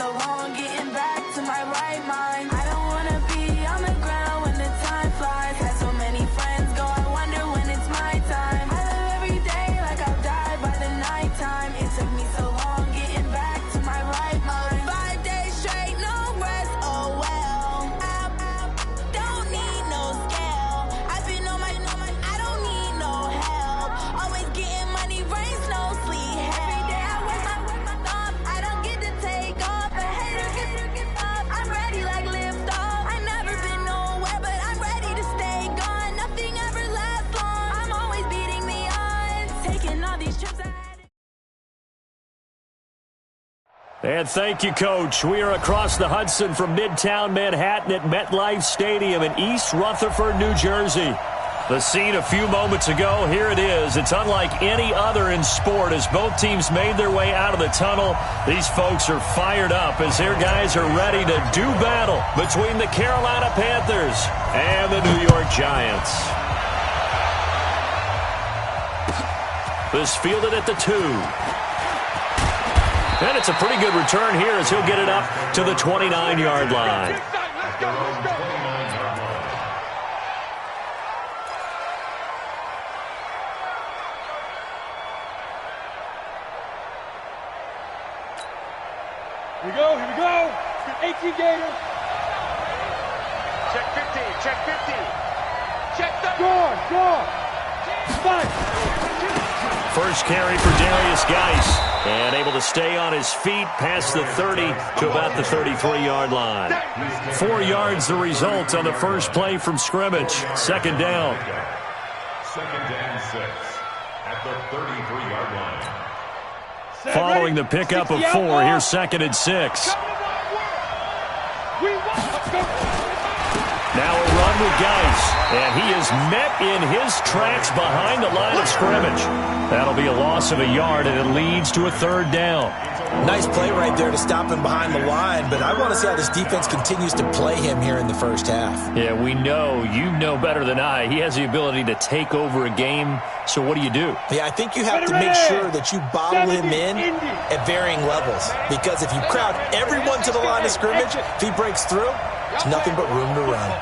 so long getting back to my right mind. I don't wanna be on the ground when the time flies. Had so many friends go, I wonder when it's my time. I live every day like I'll die by the nighttime. It took me so long getting back to my right mind. 5 days straight, no rest, oh well. I don't need no scale. I've been on my, I don't need no help. Always getting money, rain, snow, sleet, every day I work my thumb. I don't get to take off. A hater get up. I'm ready like lift off. I never been nowhere, but I'm ready to stay gone. Nothing ever lasts long. I'm always beating the odds. Taking all these trips I had. And thank you, Coach. We are across the Hudson from Midtown Manhattan at MetLife Stadium in East Rutherford, New Jersey. The scene a few moments ago, here it is. It's unlike any other in sport as both teams made their way out of the tunnel. These folks are fired up as their guys are ready to do battle between the Carolina Panthers and the New York Giants. This fielded at the 2. And it's a pretty good return here as he'll get it up to the 29-yard line. Here we go. 18 Gators. Check 15, check 15. Check 30. Score. Fight. First carry for Darius Geis. And able to stay on his feet past the 30 to about the 33-yard line. 4 yards the result on the first play from scrimmage. Second down. Second and 6 at the 33-yard line. Following the pickup of 4, here's second and 6. Now a run with Geis, and he is met in his tracks behind the line of scrimmage. That'll be a loss of a yard, and it leads to a third down. Nice play right there to stop him behind the line, but I want to see how this defense continues to play him here in the first half. Yeah, we know, you know better than I, he has the ability to take over a game, so what do you do? Yeah, I think you have to make sure that you bottle him in at varying levels, because if you crowd everyone to the line of scrimmage, if he breaks through, there's nothing but room to run.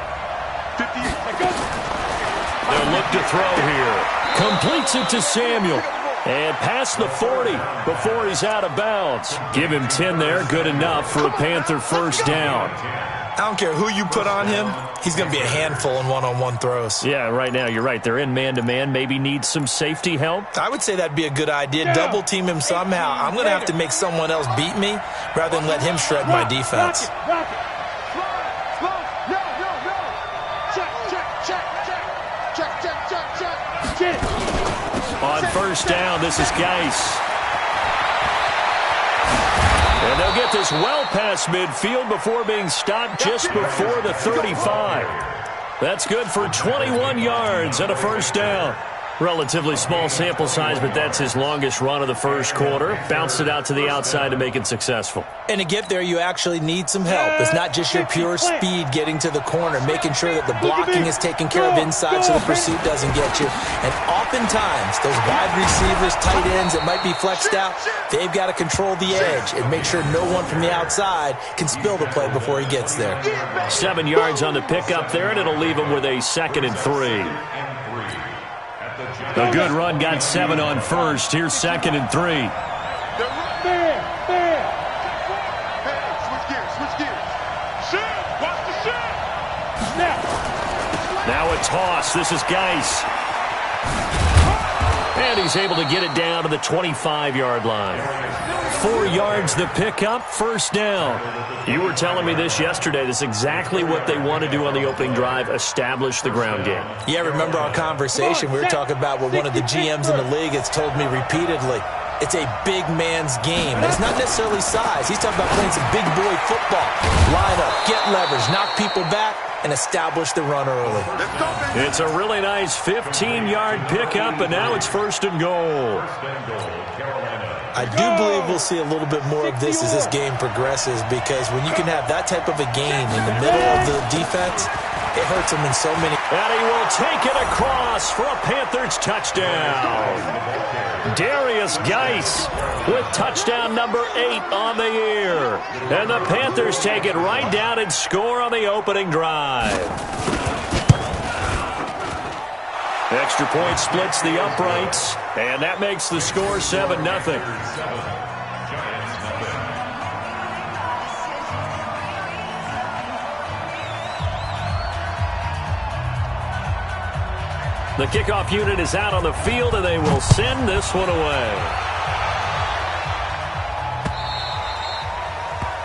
They'll look to throw here. Completes it to Samuel. And past the 40 before he's out of bounds. Give him 10 there. Good enough for a Panther first down. I don't care who you put on him. He's going to be a handful in one-on-one throws. Yeah, right now you're right. They're in man-to-man. Maybe need some safety help. I would say that'd be a good idea. Double team him somehow. I'm going to have to make someone else beat me rather than let him shred my defense. On first down, this is Geis. And they'll get this well past midfield before being stopped just before the 35. That's good for 21 yards and a first down. Relatively small sample size, but that's his longest run of the first quarter. Bounced it out to the outside to make it successful. And to get there, you actually need some help. It's not just your pure speed getting to the corner, making sure that the blocking is taken care of inside so the pursuit doesn't get you. And oftentimes, those wide receivers, tight ends that might be flexed out, they've got to control the edge and make sure no one from the outside can spill the play before he gets there. 7 yards on the pickup there, and it'll leave him with a 2nd and 3. A good run got 7 on first. Here's 2nd and 3. Now a toss. This is Geis. And he's able to get it down to the 25-yard line. 4 yards the pickup, first down. You were telling me this yesterday. This is exactly what they want to do on the opening drive, establish the ground game. Yeah, remember our conversation? We were talking about what one of the GMs in the league has told me repeatedly. It's a big man's game. And it's not necessarily size. He's talking about playing some big boy football. Line up, get leverage, knock people back, and establish the run early. It's a really nice 15-yard pickup, and now it's 1st and goal. I do believe we'll see a little bit more of this as this game progresses, because when you can have that type of a gain in the middle of the defense, it hurts them in so many And he will take it across for a Panthers touchdown. Darius Geis with touchdown number 8 on the year. And the Panthers take it right down and score on the opening drive. Extra point splits the uprights, and that makes the score 7-0. The kickoff unit is out on the field, and they will send this one away.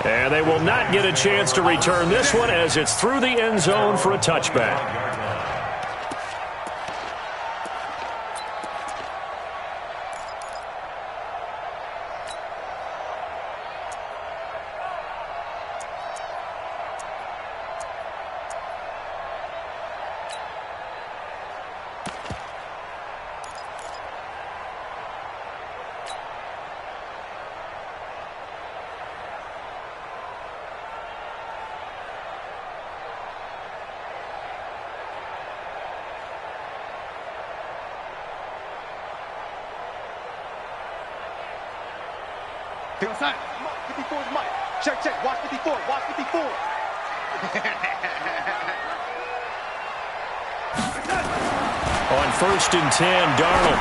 And they will not get a chance to return this one as it's through the end zone for a touchback. Outside. 54 is Mike. Check, check. Watch 54. Watch 54. On 1st and 10, Darnold.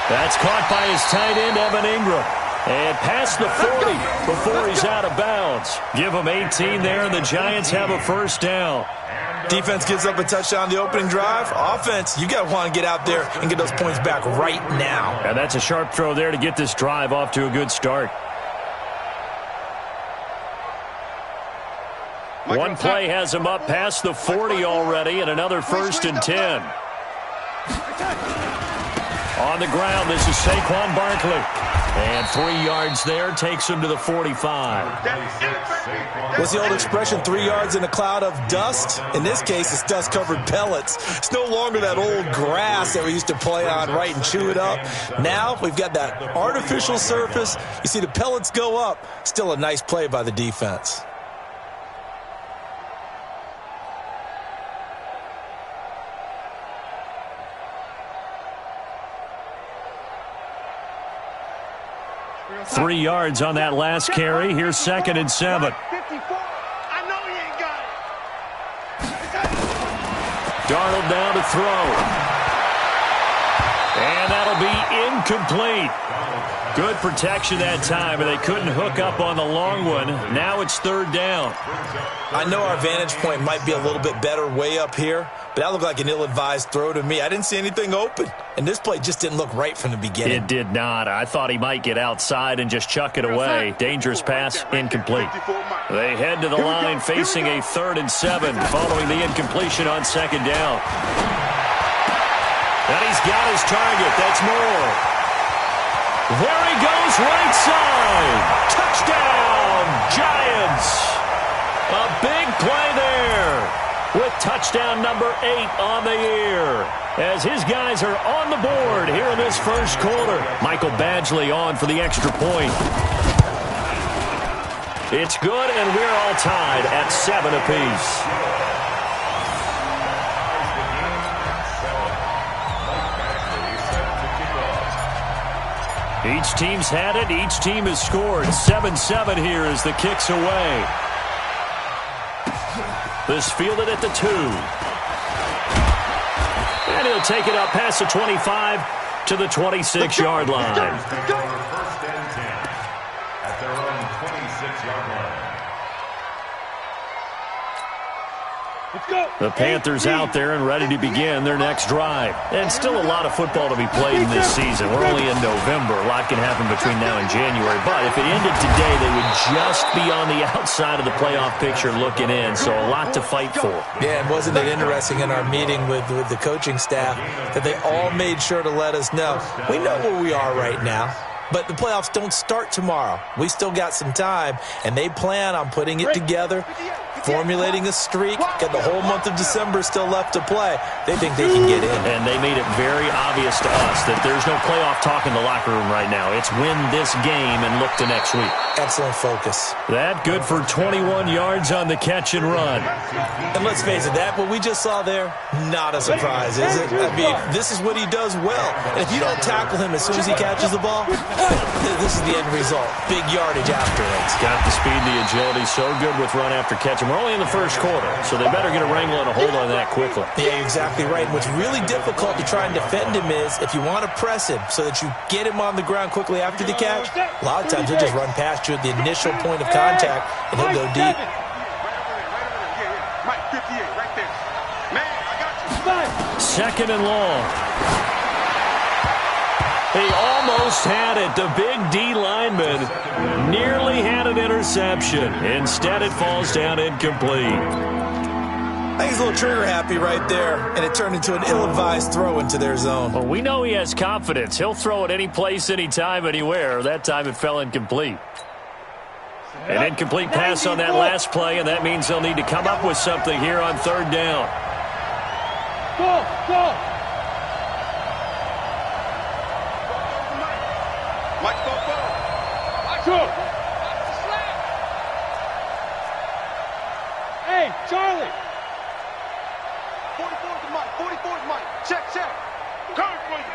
That's caught by his tight end, Evan Ingram. And past the 40 before he's out of bounds. Give him 18 there, and the Giants have a first down. Defense gives up a touchdown the opening drive. Offense, you got to want to get out there and get those points back right now. And that's a sharp throw there to get this drive off to a good start. One play has him up past the 40 already, and another 1st and 10. On the ground, this is Saquon Barkley. And 3 yards there takes him to the 45. What's the old expression, 3 yards in a cloud of dust? In this case, it's dust-covered pellets. It's no longer that old grass that we used to play on, right, and chew it up. Now we've got that artificial surface. You see the pellets go up. Still a nice play by the defense. Three yards on that last carry. Here's 2nd and 7. 54. I know he ain't got it. Darnold down to throw. And that'll be incomplete. Good protection that time, and they couldn't hook up on the long one. Now it's 3rd down. I know our vantage point might be a little bit better way up here, but that looked like an ill-advised throw to me. I didn't see anything open, and this play just didn't look right from the beginning. It did not. I thought he might get outside and just chuck it away. Dangerous pass, incomplete. They head to the line facing a 3rd and 7 following the incompletion on 2nd down. And he's got his target. That's Moore. There he goes, right side. Touchdown, Giants. A big play there with touchdown number 8 on the year. As his guys are on the board here in this first quarter. Michael Badgley on for the extra point. It's good, and we're all tied at 7 apiece. Each team's had it. Each team has scored. 7-7 here as the kick's away. This fielded at the 2. And he'll take it up past the 25 to the 26-yard line. First and 10 at their own 26-yard line. The Panthers out there and ready to begin their next drive. And still a lot of football to be played in this season. We're only in November. A lot can happen between now and January. But if it ended today, they would just be on the outside of the playoff picture looking in. So a lot to fight for. Yeah, and wasn't it interesting in our meeting with the coaching staff that they all made sure to let us know, we know where we are right now. But the playoffs don't start tomorrow. We still got some time, and they plan on putting it together formulating a streak, got the whole month of December still left to play. They think they can get in. And they made it very obvious to us that there's no playoff talk in the locker room right now. It's win this game and look to next week. Excellent focus. That good for 21 yards on the catch and run. And let's face it, that what we just saw there, not a surprise, is it? I mean, this is what he does well. And if you don't tackle him as soon as he catches the ball, this is the end result. Big yardage afterwards. Got the speed, the agility, so good with run after catch. And we're only in the first quarter, so they better get a wrangle and a hold on that quickly. Yeah, you're exactly right. And what's really difficult to try and defend him is if you want to press him so that you get him on the ground quickly after the catch, a lot of times he'll just run past you at the initial point of contact, and he'll go deep. Mike, 58, right there. Man, I got you. Second and long. He almost had it. The big D lineman nearly had an interception. Instead, it falls down incomplete. I think he's a little trigger happy right there, and it turned into an ill-advised throw into their zone. Well, we know he has confidence. He'll throw it any place, anytime, anywhere. That time it fell incomplete. An incomplete pass on that last play, and that means they'll need to come up with something here on third down. Go, go. Mike, go. Go. Hey, Charlie. 44 to Mike, 44 to Mike. Check. Cover, please.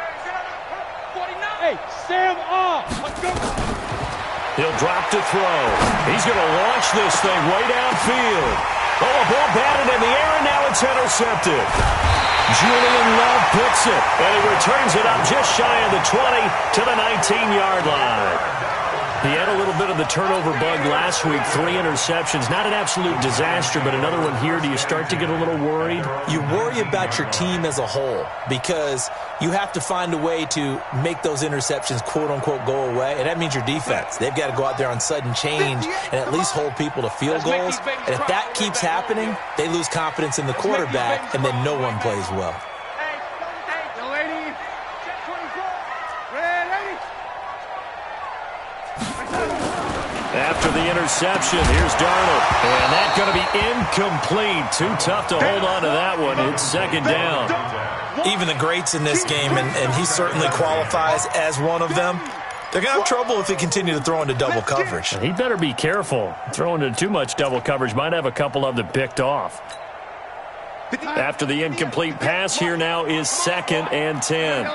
49. Hey, Sam off. Let's go. He'll drop to throw. He's going to launch this thing way downfield. Oh, a ball batted in the air, and now it's intercepted. Julian Love picks it, and he returns it up just shy of the 20 to the 19-yard line. He had a little bit of the turnover bug last week, 3 interceptions. Not an absolute disaster, but another one here. Do you start to get a little worried? You worry about your team as a whole because you have to find a way to make those interceptions, quote-unquote, go away, and that means your defense. They've got to go out there on sudden change and at least hold people to field goals. And if that keeps happening, they lose confidence in the quarterback, and then no one plays well. After the interception, here's Darnold. And that's going to be incomplete. Too tough to hold on to that one. It's second down. Even the greats in this game, and he certainly qualifies as one of them, they're going to have trouble if they continue to throw into double coverage. He better be careful. Throwing into too much double coverage might have a couple of them picked off. After the incomplete pass, here now is 2nd and 10. You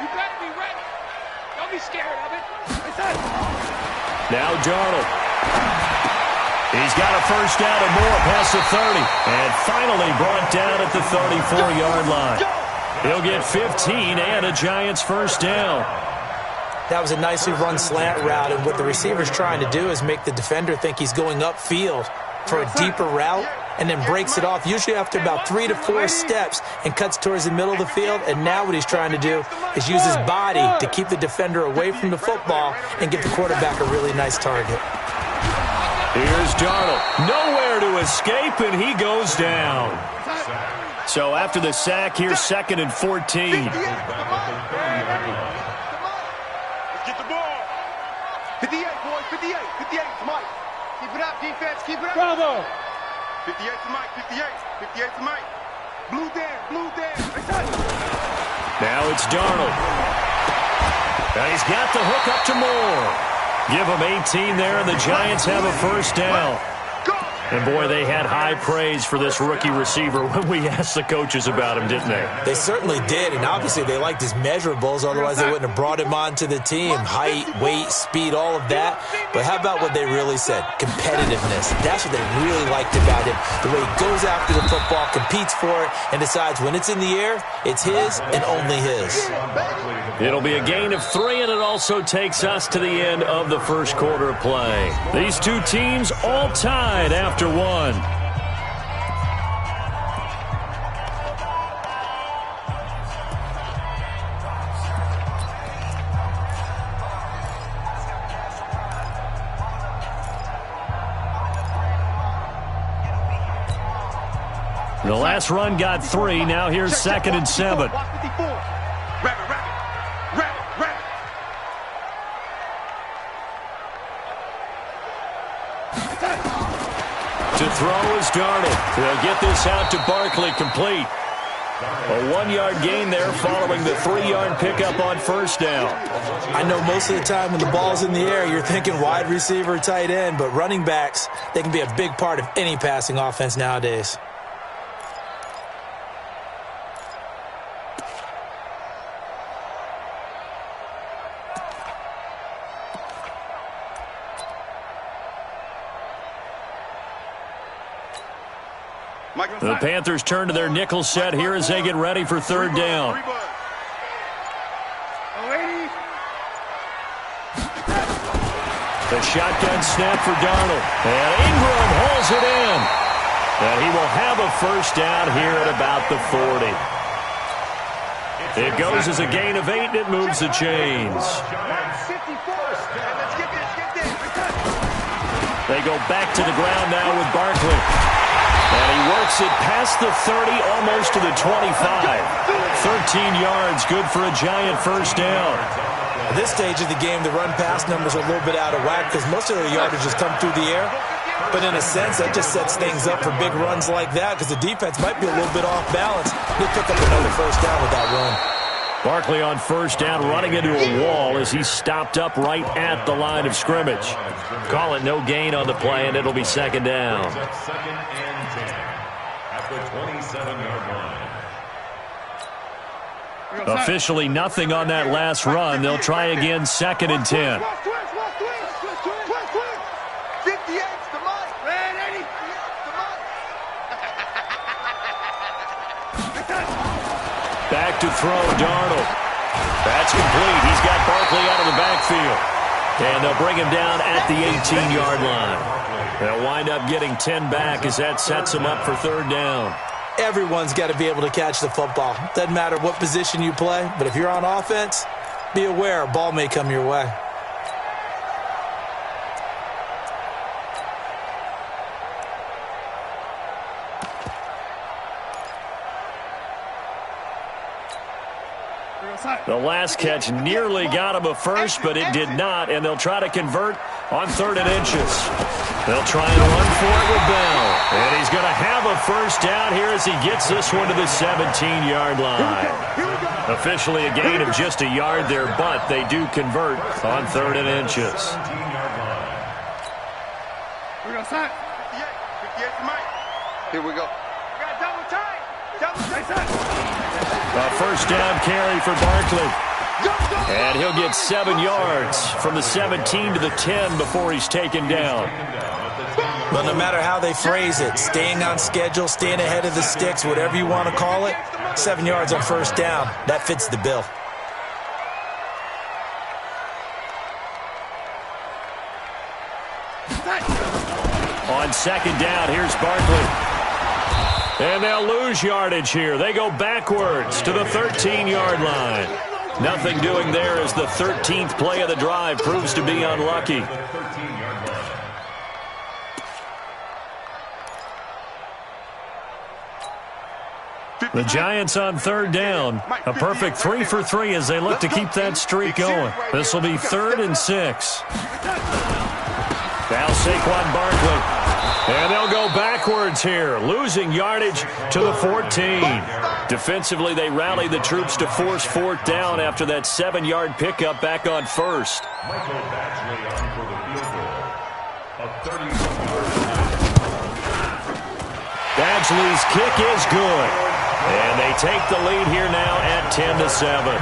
better be ready. Don't be scared of it. Now Darnold. He's got a first down and more past the 30. And finally brought down at the 34-yard line. He'll get 15 and a Giants first down. That was a nicely run slant route, and what the receiver's trying to do is make the defender think he's going upfield for a deeper route and then breaks it off, usually after about 3 to 4 steps, and cuts towards the middle of the field. And now what he's trying to do is use his body to keep the defender away from the football and give the quarterback a really nice target. Here's Darnold. Nowhere to escape, and he goes down. So after the sack, here's 2nd and 14. Let's get the ball. 58, boys, 58. 58 to Mike. Keep it up, defense, keep it up. Bravo. 58 to Mike, 58. 58 to Mike. Blue down. Now it's Darnold. And he's got the hook up to Moore. Give him 18 there, and the Giants have a first down. And, boy, they had high praise for this rookie receiver when we asked the coaches about him, didn't they? They certainly did, and obviously they liked his measurables. Otherwise, they wouldn't have brought him onto the team. Height, weight, speed, all of that. But how about what they really said? Competitiveness. That's what they really liked about him. The way he goes after the football, competes for it, and decides when it's in the air, it's his and only his. It'll be a gain of 3, and it also takes us to the end of the first quarter of play. These two teams all tied after one. The last run got 3. Now here's 2nd and 7. throw is Darnold. He'll get this out to Barkley, complete. A 1-yard gain there following the 3-yard pickup on first down. I know most of the time when the ball's in the air, you're thinking wide receiver, tight end, but running backs, they can be a big part of any passing offense nowadays. The Panthers turn to their nickel set here as they get ready for third down. The shotgun snap for Darnold. And Ingram hauls it in. And he will have a first down here at about the 40. It goes as a gain of 8, and it moves the chains. They go back to the ground now with Barkley. And he works it past the 30, almost to the 25. 13 yards, good for a giant first down. At this stage of the game, the run-pass numbers are a little bit out of whack because most of their yardage has come through the air. But in a sense, that just sets things up for big runs like that because the defense might be a little bit off balance. He'll pick up another first down with that run. Barkley on first down, running into a wall as he stopped up right at the line of scrimmage. Call it no gain on the play, and it'll be second down. Second and 10 at the 27-yard line. Officially nothing on that last run. They'll try again, second and 10. Back to throw, Darnold. That's complete. He's got Barkley out of the backfield. And they'll bring him down at the 18-yard line. They'll wind up getting 10 back as that sets them up for third down. Everyone's got to be able to catch the football. Doesn't matter what position you play, but if you're on offense, be aware a ball may come your way. The last catch nearly got him a first, but it did not, and they'll try to convert on 3rd and inches. They'll try and run for it with Bell, and he's going to have a first down here as he gets this one to the 17-yard line. Officially a gain of just a yard there, but they do convert on 3rd and inches. Here we go. A first down carry for Barkley. And he'll get 7 yards from the 17 to the 10 before he's taken down. But no matter how they phrase it, staying on schedule, staying ahead of the sticks, whatever you want to call it, 7 yards on first down, that fits the bill. On second down, here's Barkley. And they'll lose yardage here. They go backwards to the 13-yard line. Nothing doing there as the 13th play of the drive proves to be unlucky. The Giants on third down. A perfect 3 for 3 as they look to keep that streak going. This will be 3rd and 6. Now Saquon Barkley. And they'll go backwards here, losing yardage to the 14. Defensively, they rally the troops to force 4th down after that 7-yard pickup back on first. Michael Badgley on for the field goal. A 31-yard Badgley's kick is good. And they take the lead here now at 10-7.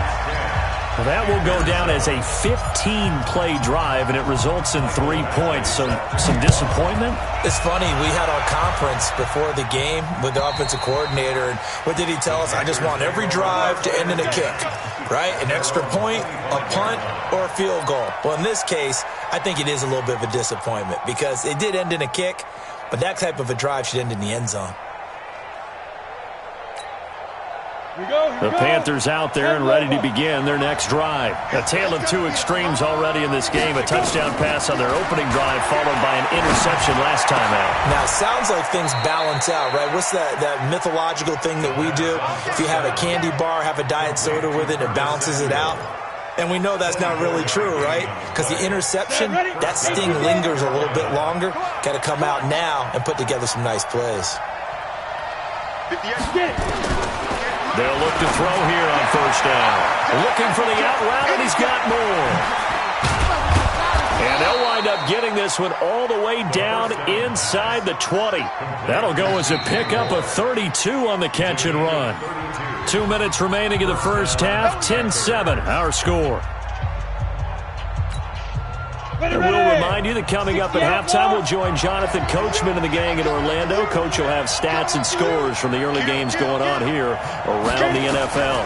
That will go down as a 15-play drive, and it results in 3 points. So some disappointment? It's funny. We had our conference before the game with the offensive coordinator, and what did he tell us? I just want every drive to end in a kick, right? An extra point, a punt, or a field goal. Well, in this case, I think it is a little bit of a disappointment because it did end in a kick, but that type of a drive should end in the end zone. The Panthers out there and ready to begin their next drive. A tale of two extremes already in this game. A touchdown pass on their opening drive followed by an interception last time out. Now, it sounds like things balance out, right? What's that mythological thing that we do? If you have a candy bar, have a diet soda with it, it balances it out. And we know that's not really true, right? Because the interception, that sting lingers a little bit longer. Got to come out now and put together some nice plays. They'll look to throw here on first down. Looking for the out route, and he's got more. And they'll wind up getting this one all the way down inside the 20. That'll go as a pickup of 32 on the catch and run. 2 minutes remaining in the first half, 10-7, our score. And we'll remind you that coming up at halftime, we'll join Jonathan Coachman and the gang in Orlando. Coach will have stats and scores from the early games going on here around the NFL.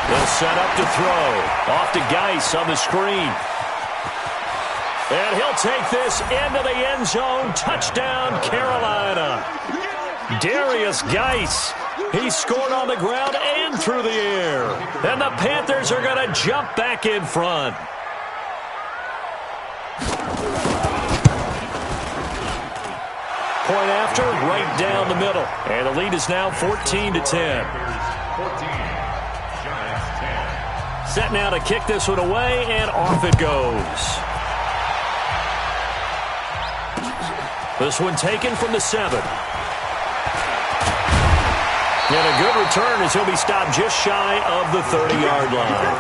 They'll set up to throw. Off to Geis on the screen. And he'll take this into the end zone. Touchdown, Carolina. Darius Geis. He scored on the ground and through the air. And the Panthers are going to jump back in front. Point after, right down the middle. And the lead is now 14-10. Set now to kick this one away, and off it goes. This one taken from the 7. And a good return as he'll be stopped just shy of the 30-yard line.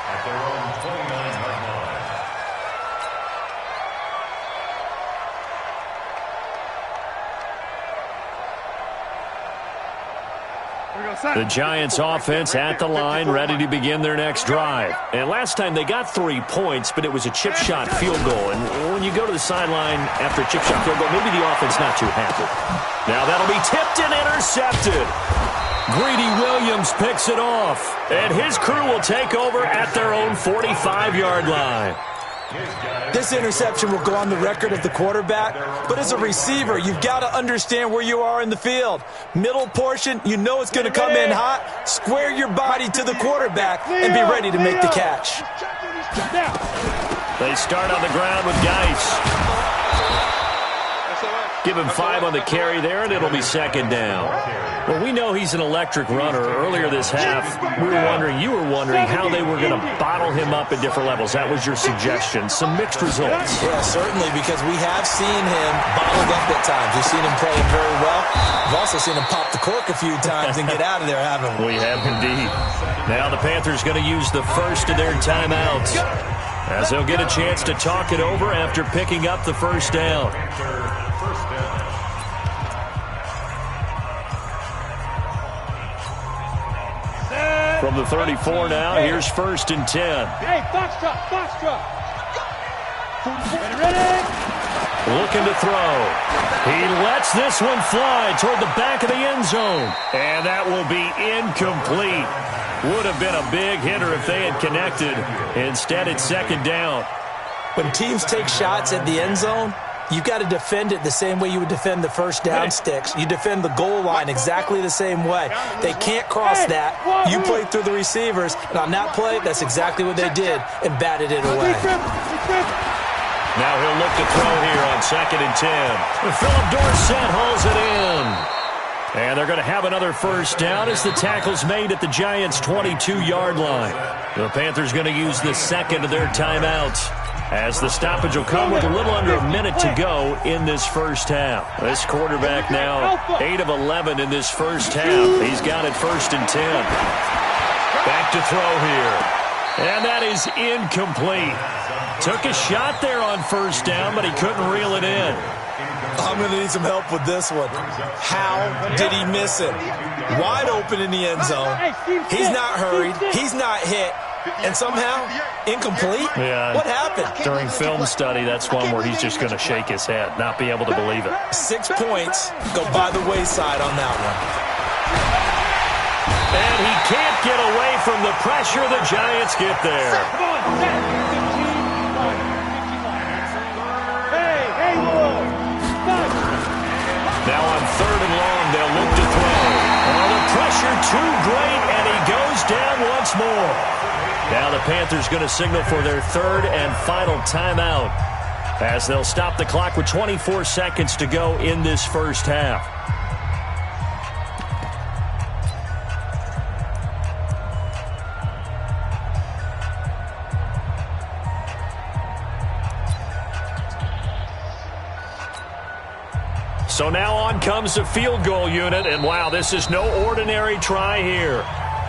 At their own 29-yard line. The Giants offense at the line, ready to begin their next drive. And last time they got 3 points, but it was a chip shot field goal. And when you go to the sideline after a chip shot field goal, maybe the offense not too happy. Now that'll be tipped and intercepted. Greedy Williams picks it off. And his crew will take over at their own 45-yard line. This interception will go on the record of the quarterback, but as a receiver, you've got to understand where you are in the field. Middle portion, you know it's going to come in hot. Square your body to the quarterback and be ready to make the catch. They start on the ground with Geis. Give him 5 on the carry there, and it'll be second down. Well, we know he's an electric runner. Earlier this half, you were wondering how they were going to bottle him up at different levels. That was your suggestion. Some mixed results. Yeah, certainly, because we have seen him bottled up at times. We've seen him playing very well. We've also seen him pop the cork a few times and get out of there, haven't we? We have indeed. Now the Panthers going to use the first of their timeouts, as they'll get a chance to talk it over after picking up the first down. From the 34 now, here's 1st and 10. Hey, foxtrot. Ready? Looking to throw. He lets this one fly toward the back of the end zone. And that will be incomplete. Would have been a big hitter if they had connected. Instead, it's second down. When teams take shots at the end zone, you've got to defend it the same way you would defend the first down sticks. You defend the goal line exactly the same way. They can't cross that. You play through the receivers, and on that play, that's exactly what they did and batted it away. Now he'll look to throw here on 2nd and 10. Philip Dorsett hauls it in. And they're going to have another first down as the tackle's made at the Giants' 22-yard line. The Panthers going to use the second of their timeouts, as the stoppage will come with a little under a minute to go in this first half. This quarterback now 8 of 11 in this first half. He's got it 1st and 10. Back to throw here. And that is incomplete. Took a shot there on first down, but he couldn't reel it in. I'm going to need some help with this one. How did he miss it? Wide open in the end zone. He's not hurried. He's not hit. And somehow, incomplete? Yeah. What happened? During film study, that's one where he's just going to shake his head, not be able to believe it. 6 points go by the wayside on that one. And he can't get away from the pressure. The Giants get there. Now on 3rd and long, they'll look to throw. Oh, the pressure too great, and he goes down once more. Now the Panthers going to signal for their 3rd and final timeout, as they'll stop the clock with 24 seconds to go in this first half. So now on comes the field goal unit, and wow, this is no ordinary try here.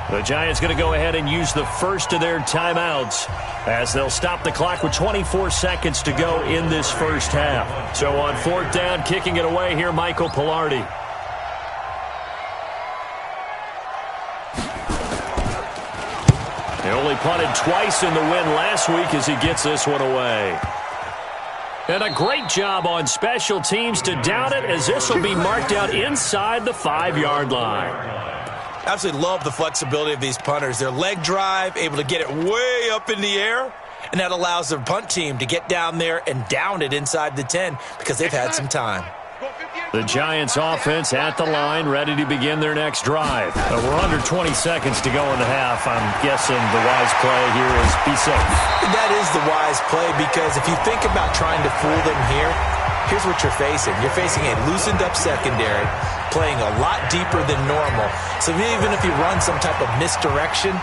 The Giants going to go ahead and use the first of their timeouts as they'll stop the clock with 24 seconds to go in this first half. So on fourth down, kicking it away here, Michael Pilardi. He only punted twice in the win last week as he gets this one away. And a great job on special teams to down it, as this will be marked out inside the 5-yard line. Absolutely love the flexibility of these punters. Their leg drive, able to get it way up in the air, and that allows their punt team to get down there and down it inside the 10 because they've had some time. The Giants offense at the line, ready to begin their next drive. We're under 20 seconds to go in the half. I'm guessing the wise play here is be safe. That is the wise play, because if you think about trying to fool them here, here's what you're facing. You're facing a loosened up secondary, playing a lot deeper than normal. So even if you run some type of misdirection,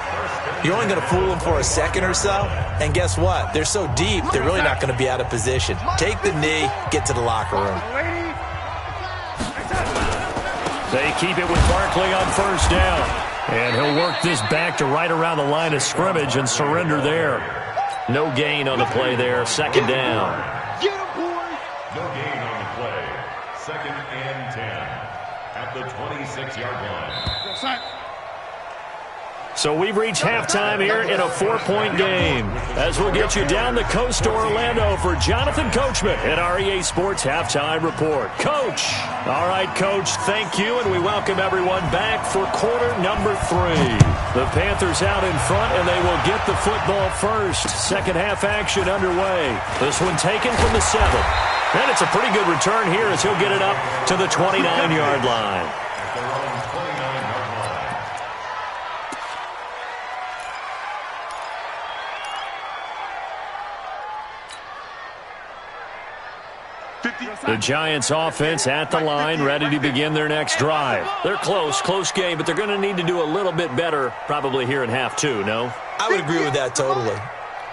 you're only going to fool them for a second or so. And guess what? They're so deep, they're really not going to be out of position. Take the knee, get to the locker room. They keep it with Barkley on first down. And he'll work this back to right around the line of scrimmage and surrender there. No gain on the play there. Second down. No gain on the play. Second and 10 at the 26-yard line. So we've reached halftime here in a 4-point game, as we'll get you down the coast to Orlando for Jonathan Coachman at our EA Sports Halftime Report. Coach. All right, Coach, thank you, and we welcome everyone back for quarter number 3. The Panthers out in front, and they will get the football first. Second half action underway. This one taken from the 7. And it's a pretty good return here as he'll get it up to the 29-yard line. The Giants offense at the line, ready to begin their next drive. They're close game, but they're going to need to do a little bit better probably here in half 2, no? I would agree with that totally.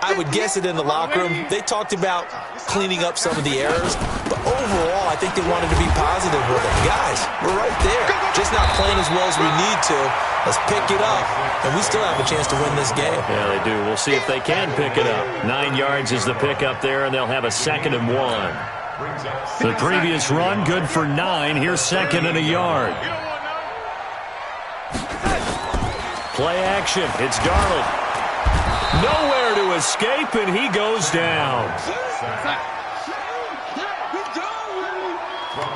I would guess it in the locker room. They talked about cleaning up some of the errors, but overall, I think they wanted to be positive with it. Guys, we're right there. Just not playing as well as we need to. Let's pick it up, and we still have a chance to win this game. Yeah, they do. We'll see if they can pick it up. 9 yards is the pickup there, and they'll have a 2nd and 1. The previous run, good for 9. Here's 2nd and a yard. Play action. It's Darnold. Nowhere to escape, and he goes down.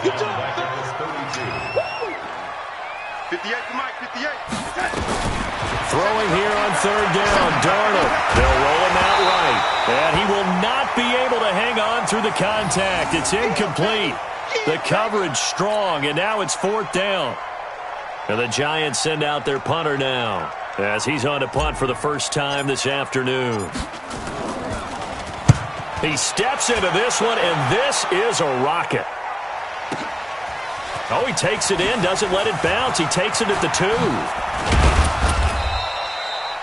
Good job. 58 to Mike, 58. Throwing here on 3rd down, Darnold. They'll roll him out right. And he will not be able to hang on through the contact. It's incomplete. The coverage strong, and now it's 4th down. And the Giants send out their punter now, as he's on to punt for the first time this afternoon. He steps into this one, and this is a rocket. Oh, he takes it in, doesn't let it bounce. He takes it at the 2.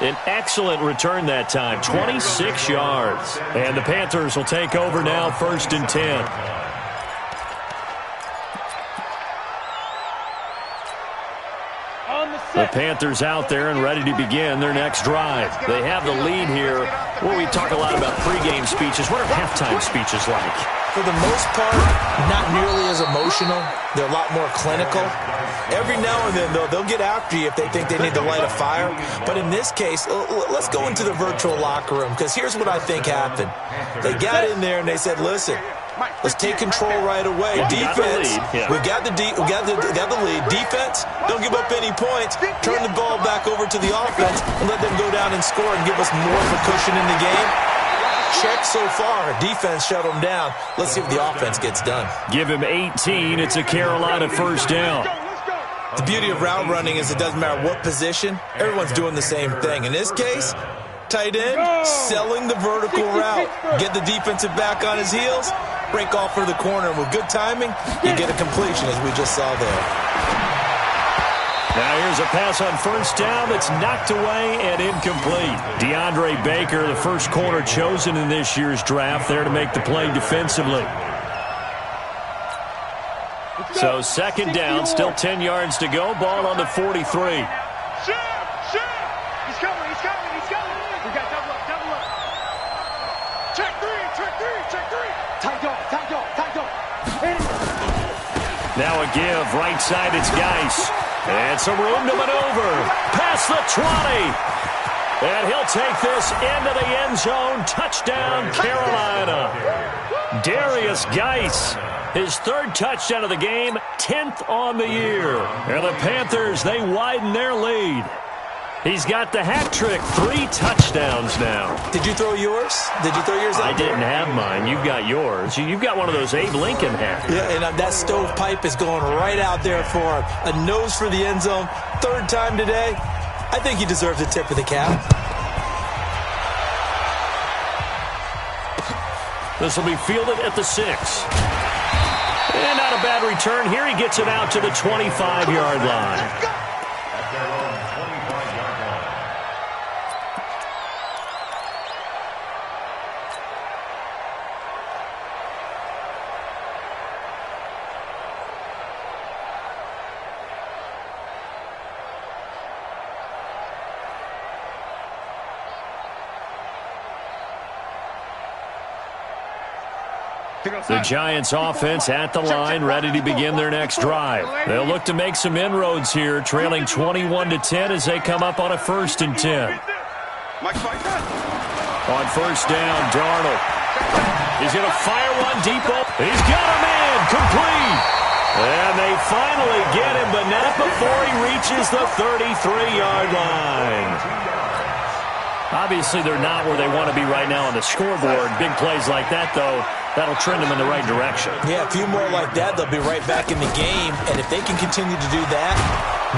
An excellent return that time, 26 yards. And the Panthers will take over now, 1st and 10. The Panthers out there and ready to begin their next drive. They have the lead here. Well, we talk a lot about pregame speeches. What are halftime speeches like? For the most part, not nearly as emotional. They're a lot more clinical. Every now and then, they'll get after you if they think they need to light a fire. But in this case, let's go into the virtual locker room, because here's what I think happened. They got in there and they said, listen, let's take control right away. Defense, we got the lead. Defense, don't give up any points. Turn the ball back over to the offense and let them go down and score and give us more of a cushion in the game. Check so far. Defense shut them down. Let's see if the offense gets done. Give him 18. It's a Carolina 1st down. The beauty of route running is it doesn't matter what position. Everyone's doing the same thing. In this case, tight end, selling the vertical route. Get the defensive back on his heels, break off for the corner. And with good timing, you get a completion, as we just saw there. Now here's a pass on 1st down that's knocked away and incomplete. DeAndre Baker, the first corner chosen in this year's draft, there to make the play defensively. So second down, still 10 yards to go. Ball on the 43. He's coming. We got double up. Check three. Tight dog. Now a give, right side, it's Geis. And some room to maneuver. Past the 20. And he'll take this into the end zone. Touchdown, Carolina. Darius Geis, his third touchdown of the game, 10th on the year. And the Panthers, they widen their lead. He's got the hat trick, 3 touchdowns now. Did you throw yours? Did you throw yours out? I didn't have mine. You've got yours. You've got one of those Abe Lincoln hats. Yeah, and that stovepipe is going right out there for him. A nose for the end zone. Third time today. I think he deserves a tip of the cap. This will be fielded at the 6. And not a bad return. Here he gets it out to the 25-yard line. The Giants offense at the line, ready to begin their next drive. They'll look to make some inroads here, trailing 21-10 as they come up on a 1st and 10. On first down, Darnold. He's going to fire one deep. He's got a man, complete. And they finally get him, but not before he reaches the 33-yard line. Obviously, they're not where they want to be right now on the scoreboard. Big plays like that, though, that'll trend them in the right direction. Yeah, a few more like that, they'll be right back in the game. And if they can continue to do that,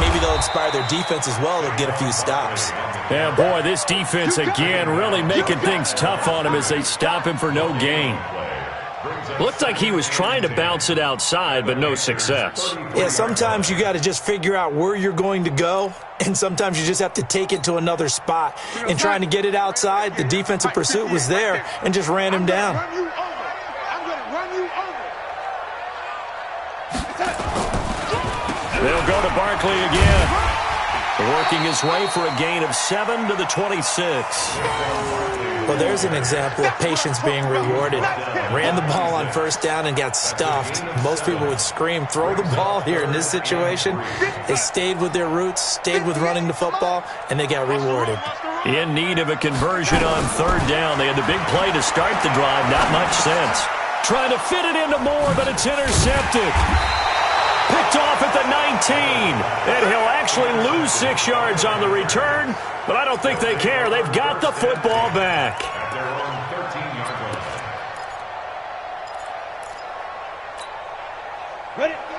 maybe they'll inspire their defense as well. They'll get a few stops. Yeah, boy, this defense, again, really making things tough on him as they stop him for no gain. Looked like he was trying to bounce it outside, but no success. Yeah, sometimes you got to just figure out where you're going to go, and sometimes you just have to take it to another spot. And trying to get it outside, the defensive pursuit was there and just ran him down. I'm going to run you over. They'll go to Barkley again. Working his way for a gain of 7 to the 26. Well, there's an example of patience being rewarded. Ran the ball on first down and got stuffed. Most people would scream, throw the ball here. In this situation, they stayed with their roots, stayed with running the football, and they got rewarded. In need of a conversion on third down. They had the big play to start the drive. Not much sense. Trying to fit it into Moore, but it's intercepted. Picked off at the 19. And he'll actually lose 6 yards on the return. But I don't think they care. They've got the football back.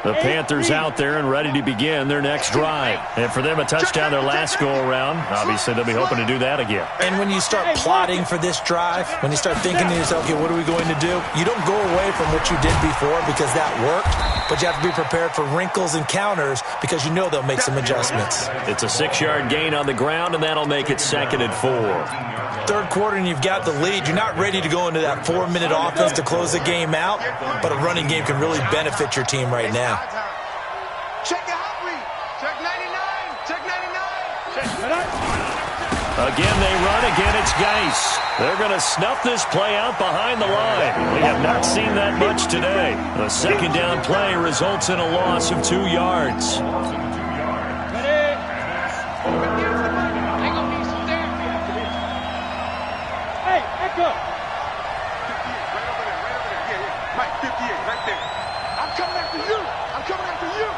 The Panthers out there and ready to begin their next drive. And for them, a touchdown their last go-around. Obviously, they'll be hoping to do that again. And when you start plotting for this drive, when you start thinking to yourself, okay, what are we going to do? You don't go away from what you did before because that worked, but you have to be prepared for wrinkles and counters because you know they'll make some adjustments. It's a 6-yard gain on the ground, and that'll make it 2nd and 4. Third quarter and you've got the lead. You're not ready to go into that 4-minute offense to close the game out, but a running game can really benefit your team right now. Check the hot read. Check 99. Check 99. Again, they run. Again, it's Geis. They're going to snuff this play out behind the line. We have not seen that much today. The second down play results in a loss of 2 yards. Hey, Echo. 58, right over there. Mike, 58, right there. I'm coming after you. I'm coming after you.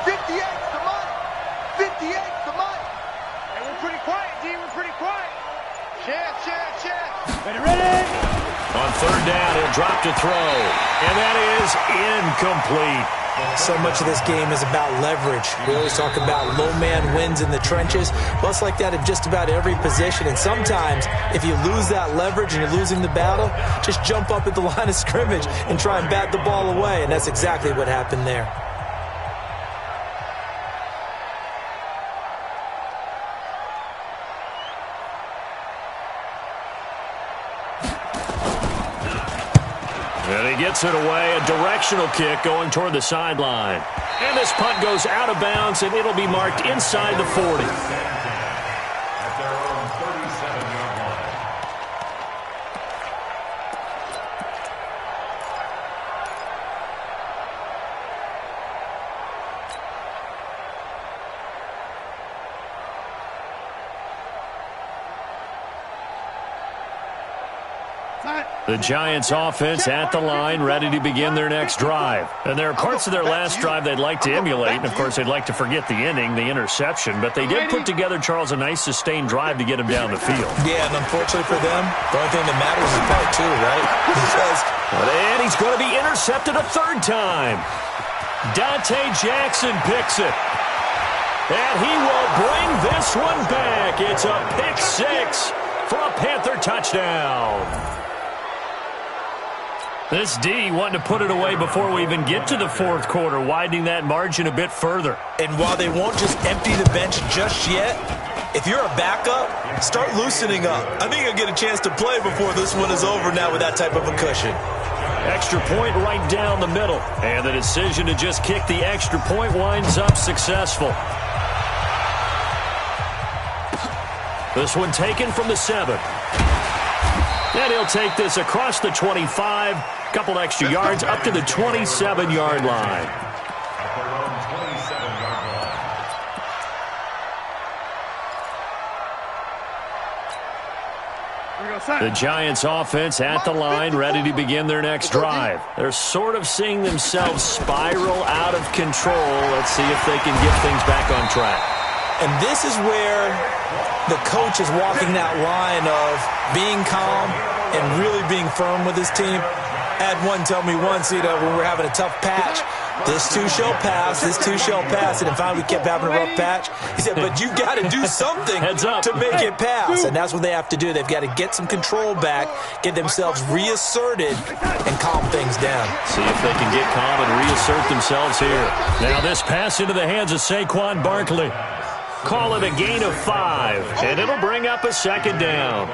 58's the money. 58's the money. And we're pretty quiet, D. We're pretty quiet. Share. Ready? On third down, he'll drop to throw. And that is incomplete. So much of this game is about leverage. We always talk about low man wins in the trenches. Well, it's like that in just about every position. And sometimes, if you lose that leverage and you're losing the battle, just jump up at the line of scrimmage and try and bat the ball away. And that's exactly what happened there. And he gets it away, a directional kick going toward the sideline. And this punt goes out of bounds, and it'll be marked inside the 40. At their own 37-yard line. The Giants offense at the line, ready to begin their next drive. And there are parts of their last drive they'd like to emulate. And, of course, they'd like to forget the ending, the interception. But they did put together, Charles, a nice sustained drive to get him down the field. Yeah, and unfortunately for them, the only thing that matters is part two, right? Because and he's going to be intercepted a third time. Dante Jackson picks it. And he will bring this one back. It's a pick six for a Panther touchdown. This D wanting to put it away before we even get to the fourth quarter, widening that margin a bit further. And while they won't just empty the bench just yet, if you're a backup, start loosening up. I think you'll get a chance to play before this one is over now with that type of a cushion. Extra point right down the middle. And the decision to just kick the extra point winds up successful. This one taken from the 7. And he'll take this across the 25, couple extra yards up to the 27-yard line. At their own 27-yard line. The Giants offense at the line, ready to begin their next drive. They're sort of seeing themselves spiral out of control. Let's see if they can get things back on track. And this is where the coach is walking that line of being calm and really being firm with his team. I had one tell me once, when we're having a tough patch, this too shall pass, this too shall pass. And finally we kept having a rough patch. He said, but you got to do something to make it pass. And that's what they have to do. They've got to get some control back, get themselves reasserted, and calm things down. See if they can get calm and reassert themselves here. Now this pass into the hands of Saquon Barkley. Call it a gain of 5, and it'll bring up a second down.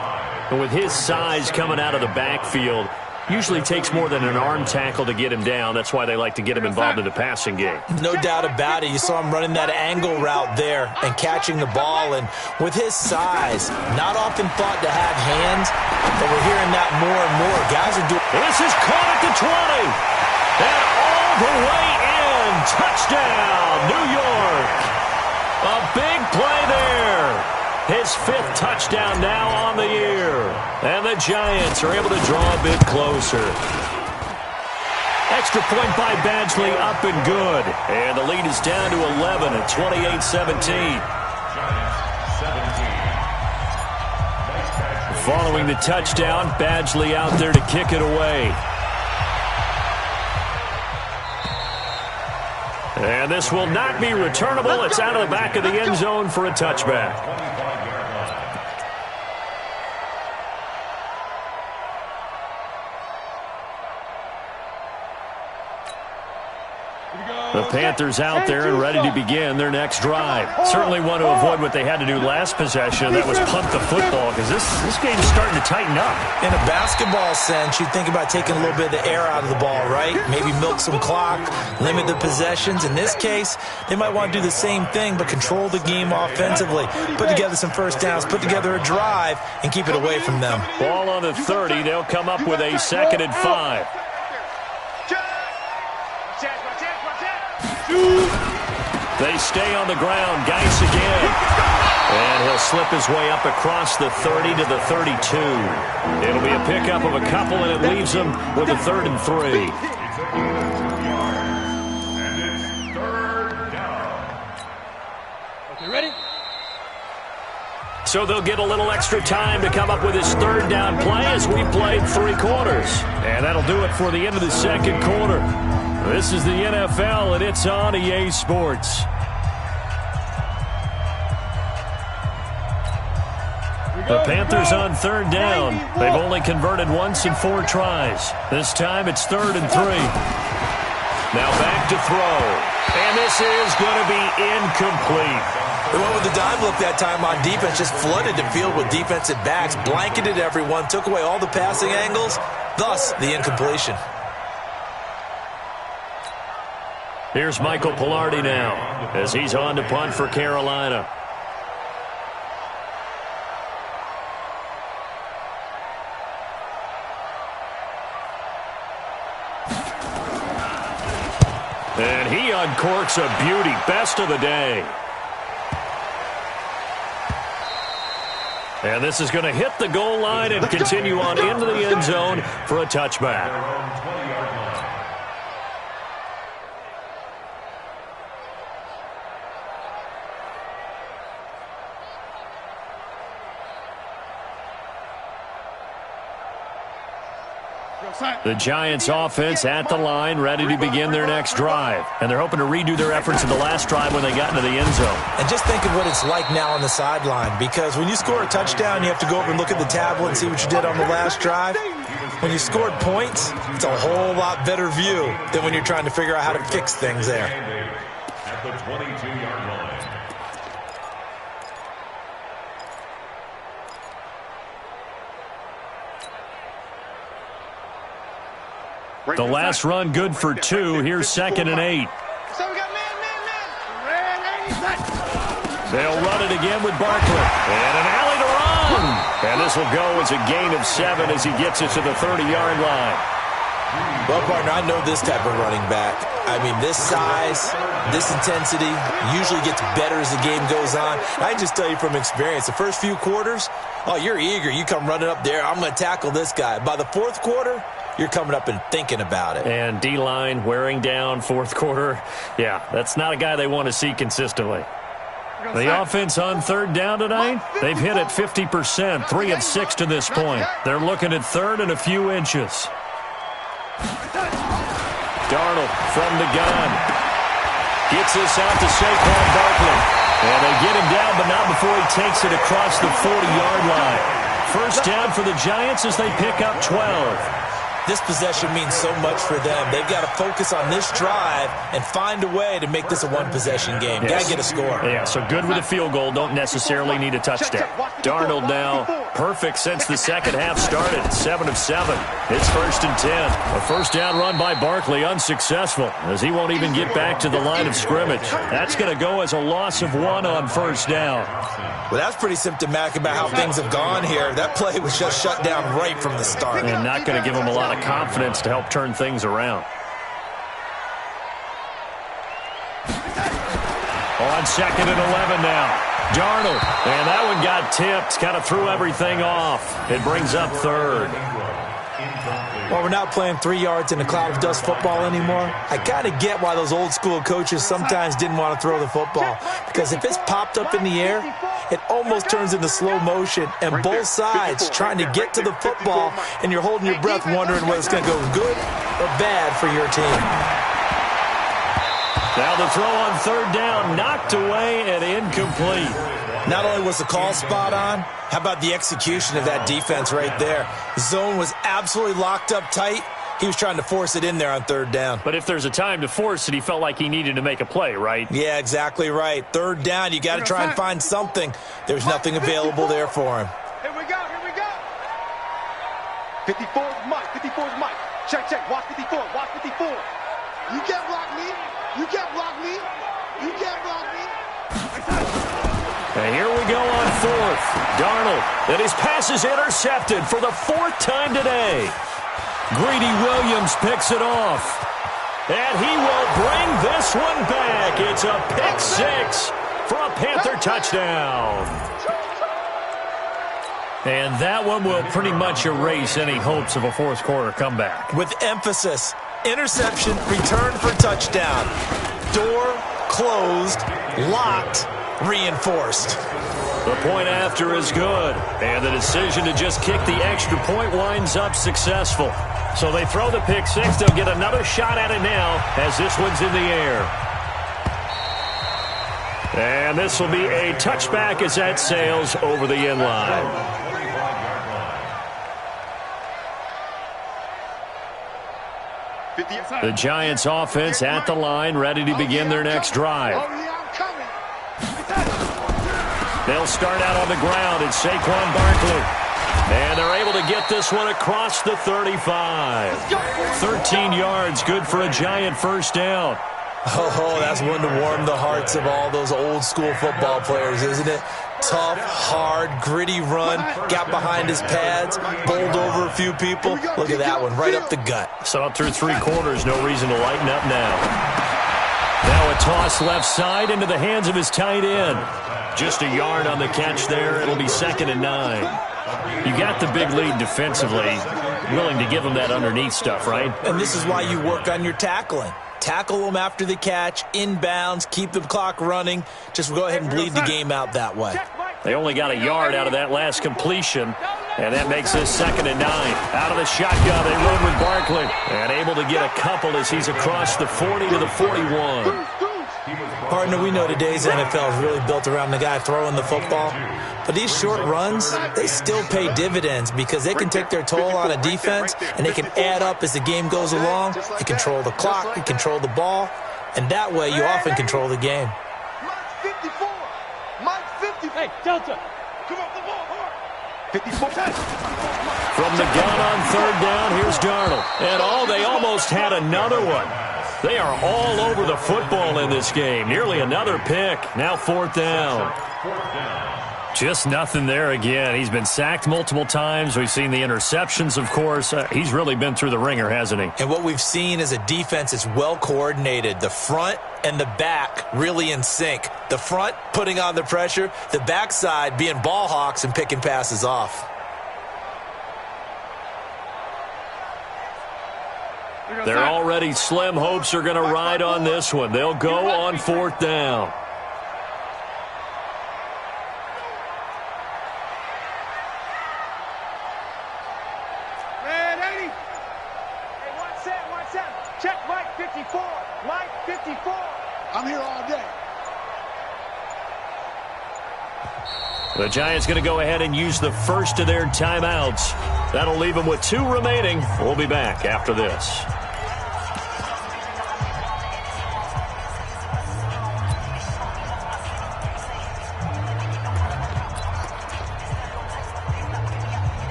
And with his size coming out of the backfield, usually takes more than an arm tackle to get him down. That's why they like to get him involved in the passing game. No doubt about it. You saw him running that angle route there and catching the ball. And with his size, not often thought to have hands, but we're hearing that more and more. Guys are doing... This is caught at the 20. And all the way in. Touchdown, New York. A big play there. His 5th touchdown now on the year. And the Giants are able to draw a bit closer. Extra point by Badgley up and good. And the lead is down to 11 at 28-17. Following the touchdown, Badgley out there to kick it away. And this will not be returnable. It's out of the back of the end zone for a touchback. The Panthers out there and ready to begin their next drive. Certainly want to avoid what they had to do last possession. That was punt the football, because this game is starting to tighten up. In a basketball sense, you think about taking a little bit of the air out of the ball, right? Maybe milk some clock, limit the possessions. In this case, they might want to do the same thing, but control the game offensively. Put together some first downs, put together a drive, and keep it away from them. Ball on the 30. They'll come up with a 2nd and 5. They stay on the ground. Geis again. And he'll slip his way up across the 30 to the 32. It'll be a pickup of a couple, and it leaves them with a 3rd and 3. And it's 3rd down. Okay, ready? So they'll get a little extra time to come up with his 3rd down play as we played 3 quarters. And that'll do it for the end of the 2nd quarter. This is the NFL, and it's on EA Sports. The Panthers on 3rd down. They've only converted once in 4 tries. This time it's 3rd and 3. Now back to throw. And this is going to be incomplete. They went with the dime look that time on defense, just flooded the field with defensive backs, blanketed everyone, took away all the passing angles, thus the incompletion. Here's Michael Pilardi now as he's on to punt for Carolina. And he uncorks a beauty. Best of the day. And this is going to hit the goal line and continue on into the end zone for a touchback. The Giants offense at the line, ready to begin their next drive. And they're hoping to redo their efforts in the last drive when they got into the end zone. And just think of what it's like now on the sideline, because when you score a touchdown, you have to go over and look at the tablet and see what you did on the last drive. When you scored points, it's a whole lot better view than when you're trying to figure out how to fix things there. At the 22-yard line. The last run good for 2. Here's 2nd and 8. So we got man. Red 80 seconds. They'll run it again with Barkley. And an alley to run. And this will go as a gain of 7 as he gets it to the 30-yard line. Well, partner, I know this type of running back. I mean, this size, this intensity usually gets better as the game goes on. I can just tell you from experience, the first few quarters, oh, you're eager. You come running up there, I'm going to tackle this guy. By the fourth quarter, you're coming up and thinking about it. And D-line wearing down fourth quarter. Yeah, that's not a guy they want to see consistently. The offense on 3rd down tonight, they've hit it 50%, 3 of 6 to this point. They're looking at 3rd and a few inches. Darnold from the gun. Gets this out to Saquon Barkley. And they get him down, but not before he takes it across the 40-yard line. First down for the Giants as they pick up 12. This possession means so much for them. They've got to focus on this drive and find a way to make this a one-possession game. Yes. Got to get a score. Yeah, so good with a field goal. Don't necessarily need a touchdown. Darnold now perfect since the second half started. 7 of 7. It's 1st and 10. A first down run by Barkley unsuccessful as he won't even get back to the line of scrimmage. That's going to go as a loss of 1 on first down. Well, that's pretty symptomatic about how things have gone here. That play was just shut down right from the start. And not going to give him a lot of confidence to help turn things around. On 2nd and 11 now. Darnold. And that one got tipped. Kind of threw everything off. It brings up 3rd. Well, we're not playing 3 yards in a cloud of dust football anymore. I kind of get why those old school coaches sometimes didn't want to throw the football. Because if it's popped up in the air, it almost turns into slow motion. And both sides trying to get to the football, and you're holding your breath wondering whether it's going to go good or bad for your team. Now the throw on 3rd down, knocked away and incomplete. Not only was the call spot on, how about the execution of that defense right there? The zone was absolutely locked up tight. He was trying to force it in there on 3rd down. But if there's a time to force it, he felt like he needed to make a play, right? Yeah, exactly right. 3rd down, you got to try and find something. There's nothing available there for him. Here we go. 54 is Mike. 54 is Mike. Check. Watch 54. You can't block me. You can't block me. And here we go on 4th. Darnold, and his pass is intercepted for the 4th time today. Greedy Williams picks it off. And he will bring this one back. It's a pick 6 for a Panther touchdown. And that one will pretty much erase any hopes of a fourth quarter comeback. With emphasis, interception, return for touchdown. Door closed, locked, reinforced. The point after is good, and the decision to just kick the extra point winds up successful. So they throw the pick 6. They'll get another shot at it now as this one's in the air. And this will be a touchback as that sails over the end line. The Giants offense at the line, ready to begin their next drive. They'll start out on the ground. It's Saquon Barkley. And they're able to get this one across the 35. 13 yards, good for a Giant first down. Oh, that's one to warm the hearts of all those old-school football players, isn't it? Tough, hard, gritty run, got behind his pads, bowled over a few people. Look at that one, right up the gut. So through 3 quarters, no reason to lighten up now. Now a toss left side into the hands of his tight end. Just a yard on the catch there. It'll be 2nd and 9. You got the big lead defensively, willing to give him that underneath stuff, right? And this is why you work on your tackling. Tackle them after the catch, inbounds, keep the clock running. Just go ahead and bleed the game out that way. They only got a yard out of that last completion, and that makes this 2nd and 9. Out of the shotgun, they run with Barkley, and able to get a couple as he's across the 40 to the 41. Partner, we know today's NFL is really built around the guy throwing the football. But these short runs, they still pay dividends because they can take their toll on a defense, and they can add up as the game goes along. They control the clock, they control the ball, and that way you often control the game. Mike's 54. Mike's 54. Hey, Delta. Come on, the ball hard. 54. From the gun on 3rd down, here's Darnold. And they almost had another one. They are all over the football in this game. Nearly another pick. Now 4th down. Just nothing there again. He's been sacked multiple times. We've seen the interceptions, of course. He's really been through the ringer, hasn't he? And what we've seen is a defense that's well coordinated. The front and the back really in sync. The front putting on the pressure. The backside being ball hawks and picking passes off. They're already slim hopes are going to ride on this one. They'll go on 4th down. Man, 80. Hey, watch that. Check Mike 54. Mike 54. I'm here all day. The Giants going to go ahead and use the first of their timeouts. That'll leave them with 2 remaining. We'll be back after this.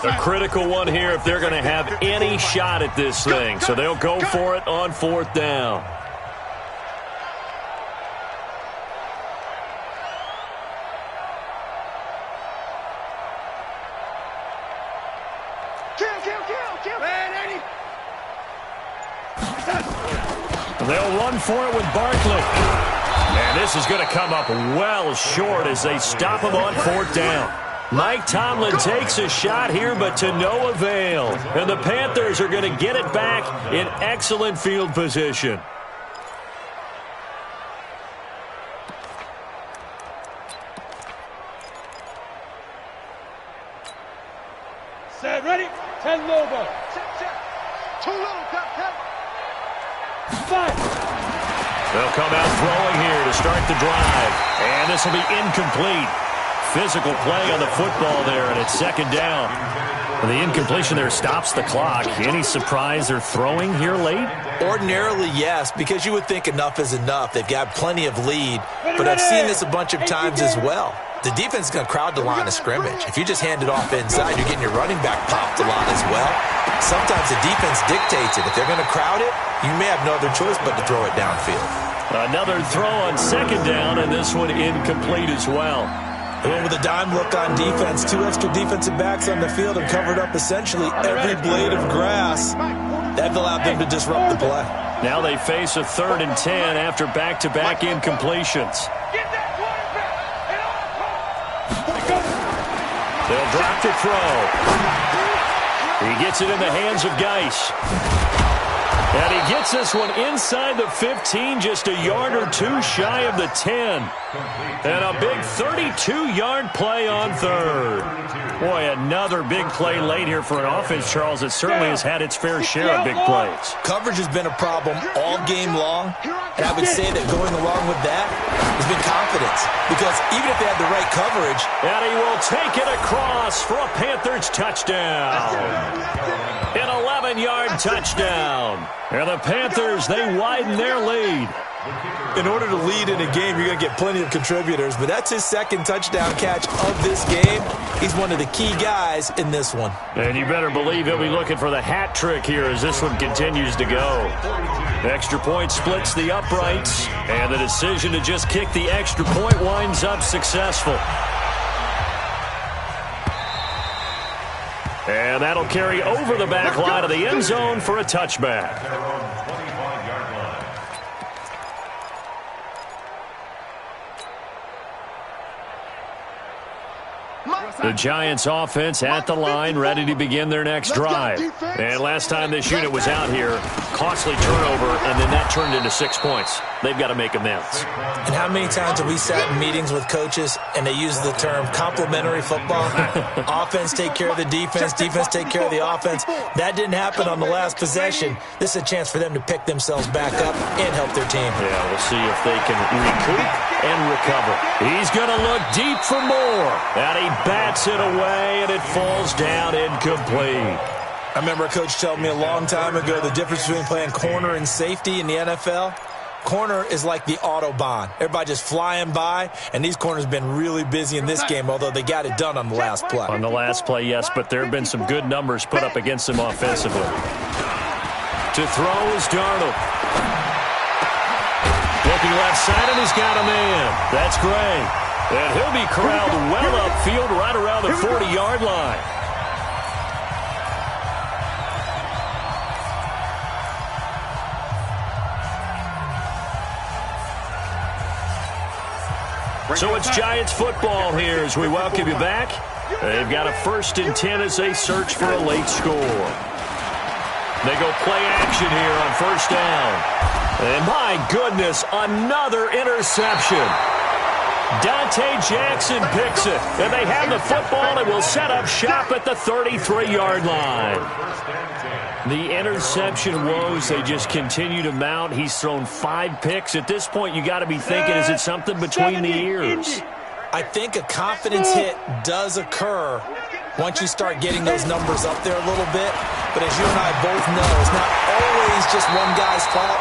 A critical one here if they're going to have any shot at this thing. So they'll go for it on 4th down. Kill. Man, 80. They'll run for it with Barkley. And this is going to come up well short as they stop him on 4th down. Mike Tomlin takes a shot here, but to no avail. And the Panthers are going to get it back in excellent field position. Set, ready? 10 Lobo. Check. Too little, cut. 5. They'll come out throwing here to start the drive. And this will be incomplete. Physical play on the football there, and it's 2nd down. And the incompletion there stops the clock. Any surprise they're throwing here late? Ordinarily, yes, because you would think enough is enough. They've got plenty of lead, but I've seen this a bunch of times as well. The defense is going to crowd the line of scrimmage. If you just hand it off inside, you're getting your running back popped a lot as well. Sometimes the defense dictates it. If they're going to crowd it, you may have no other choice but to throw it downfield. Another throw on 2nd down, and this one incomplete as well. They went with a dime look on defense. 2 extra defensive backs on the field and covered up essentially every blade of grass. That allowed them to disrupt the play. Now they face a 3rd and 10 after back-to-back incompletions. Get that quarterback. They'll drop the throw. He gets it in the hands of Geis. And he gets this one inside the 15, just a yard or 2 shy of the 10. And a big 32-yard play on 3rd. Boy, another big play late here for an offense, Charles, that certainly has had its fair share of big plays. Coverage has been a problem all game long, and I would say that going along with that has been confidence. Because even if they had the right coverage... And he will take it across for a Panthers touchdown. An 11-yard touchdown. And the Panthers, they widen their lead. In order to lead in a game, you're going to get plenty of contributors, but that's his second touchdown catch of this game. He's one of the key guys in this one. And you better believe he'll be looking for the hat trick here as this one continues to go. Extra point splits the uprights, and the decision to just kick the extra point winds up successful. And that'll carry over the back line of the end zone for a touchback. The Giants offense at the line, ready to begin their next drive. And last time this unit was out here, costly turnover, and then that turned into 6 points. They've got to make amends. And how many times have we sat in meetings with coaches and they use the term complementary football? Offense take care of the defense, defense take care of the offense. That didn't happen on the last possession. This is a chance for them to pick themselves back up and help their team. Yeah, we'll see if they can recoup and recover. He's going to look deep for more. And he bats it away, and it falls down incomplete. I remember a coach told me a long time ago the difference between playing corner and safety in the NFL. Corner is like the Autobahn. Everybody just flying by, and these corners have been really busy in this game, although they got it done on the last play. On the last play, yes, but there have been some good numbers put up against them offensively. To throw is Darnold. Looking left side, and he's got a man. That's great. And he'll be corralled well upfield right around the 40-yard line. So it's Giants football here as we welcome you back. They've got a 1st and 10 as they search for a late score. They go play action here on 1st down. And my goodness, another interception. Dante Jackson picks it. And they have the football and will set up shop at the 33-yard line. The interception woes, they just continue to mount. He's thrown 5 picks. At this point, you got to be thinking, is it something between the ears? I think a confidence hit does occur once you start getting those numbers up there a little bit. But as you and I both know, it's not always just one guy's fault.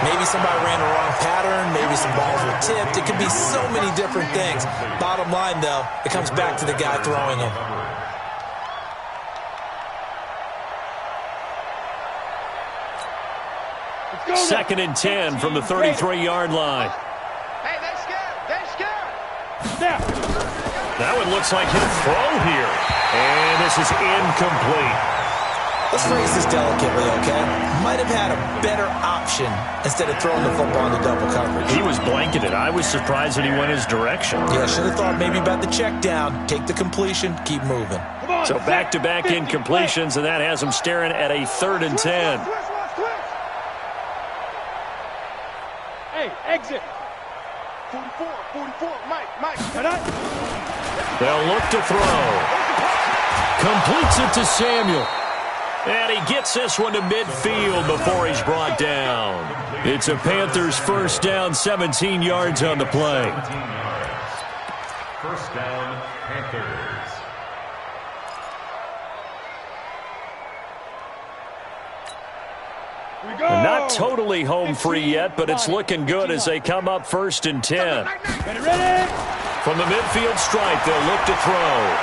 Maybe somebody ran the wrong pattern. Maybe some balls were tipped. It could be so many different things. Bottom line, though, it comes back to the guy throwing them. 2nd and 10 from the 33-yard line. Hey, they're scared. They're scared. That one looks like he'll throw here. And this is incomplete. Let's phrase this delicately, okay? Might have had a better option instead of throwing the football into double coverage. He was blanketed. I was surprised that he went his direction. Yeah, should have thought maybe about the check down, take the completion, keep moving. So back-to-back incompletions, and that has him staring at a 3rd and 10. Hey, exit. 44, Mike. They'll look to throw. Completes it to Samuel. And he gets this one to midfield before he's brought down. It's a Panthers 1st down, 17 yards on the play. 1st down, Panthers. And not totally home free yet, but it's looking good as they come up 1st and 10. Ready? From the midfield stripe, they'll look to throw.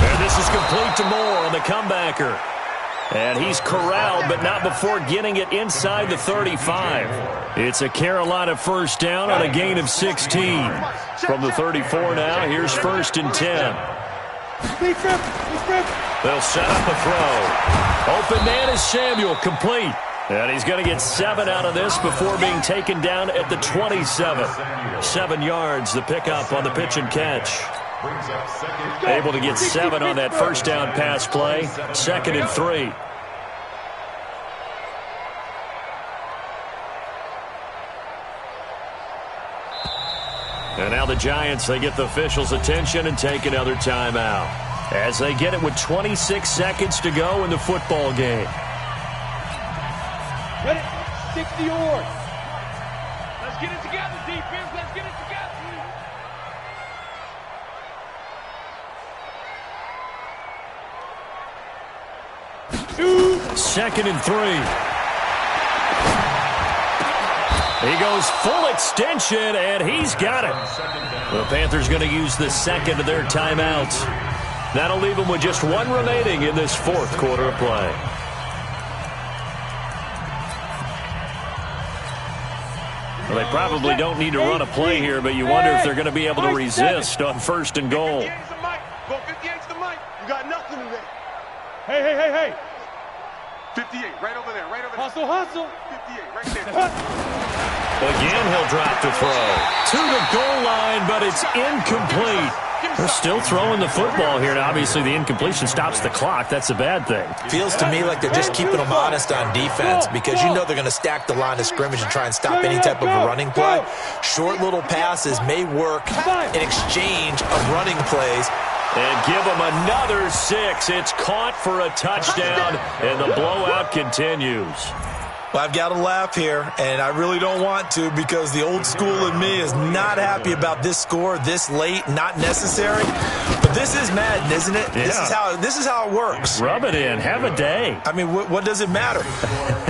And this is complete to Moore on the comebacker. And he's corralled, but not before getting it inside the 35. It's a Carolina 1st down on a gain of 16. From the 34 now, here's 1st and 10. They'll set up a throw. Open man is Samuel, complete. And he's going to get 7 out of this before being taken down at the 27. 7 yards, the pickup on the pitch and catch. Able to get 7 on that 1st down pass play. 2nd and 3. And now the Giants, they get the officials' attention and take another timeout as they get it with 26 seconds to go in the football game. Ready? 60 yards. Let's get it together, defense. Let's get it together. 2nd and 3. He goes full extension, and he's got it. The Panthers going to use the second of their timeouts. That'll leave them with just one remaining in this fourth quarter of play. Well, they probably don't need to run a play here, but you wonder if they're going to be able to resist on first and goal. 58's the mic. Go 58's the mic. You got nothing in there. Hey. 58, right over there, right over there. Hustle. 58, right there. Again, he'll drop to throw. To the goal line, but it's incomplete. They're still throwing the football here. Now, obviously, the incompletion stops the clock. That's a bad thing. Feels to me like they're just keeping them honest on defense because you know they're going to stack the line of scrimmage and try and stop any type of a running play. Short little passes may work in exchange of running plays. And give them another 6. It's caught for a touchdown, and the blowout continues. Well, I've got to laugh here, and I really don't want to because the old school in me is not happy about this score this late, not necessary. But this is Madden, isn't it? Yeah. This is how it works. Rub it in. Have a day. I mean, what does it matter?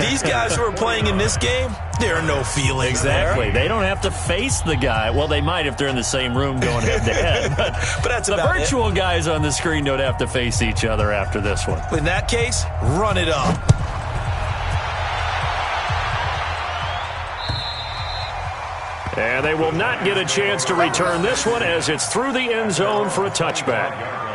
These guys who are playing in this game, there are no feelings Exactly. there. They don't have to face the guy. Well, they might if they're in the same room going head-to-head. But that's the about virtual guys on the screen don't have to face each other after this one. In that case, run it up. And they will not get a chance to return this one as it's through the end zone for a touchback.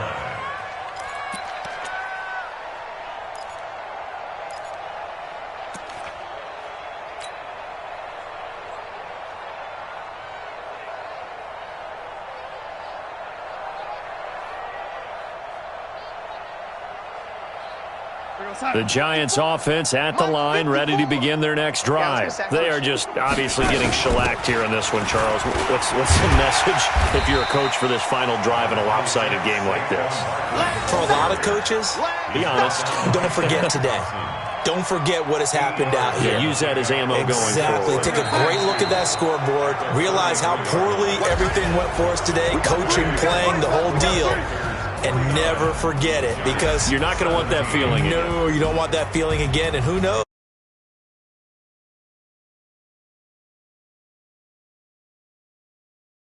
The Giants offense at the line, ready to begin their next drive. They are just obviously getting shellacked here in this one, Charles. What's the message if you're a coach for this final drive in a lopsided game like this? For a lot of coaches, be honest. Don't forget today. Don't forget what has happened out here. Yeah, use that as ammo going forward. Exactly. Take a great look at that scoreboard. Realize how poorly everything went for us today. Coaching, playing, the whole deal. And never forget it because you're not going to want that feeling again. No, you don't want that feeling again. And who knows?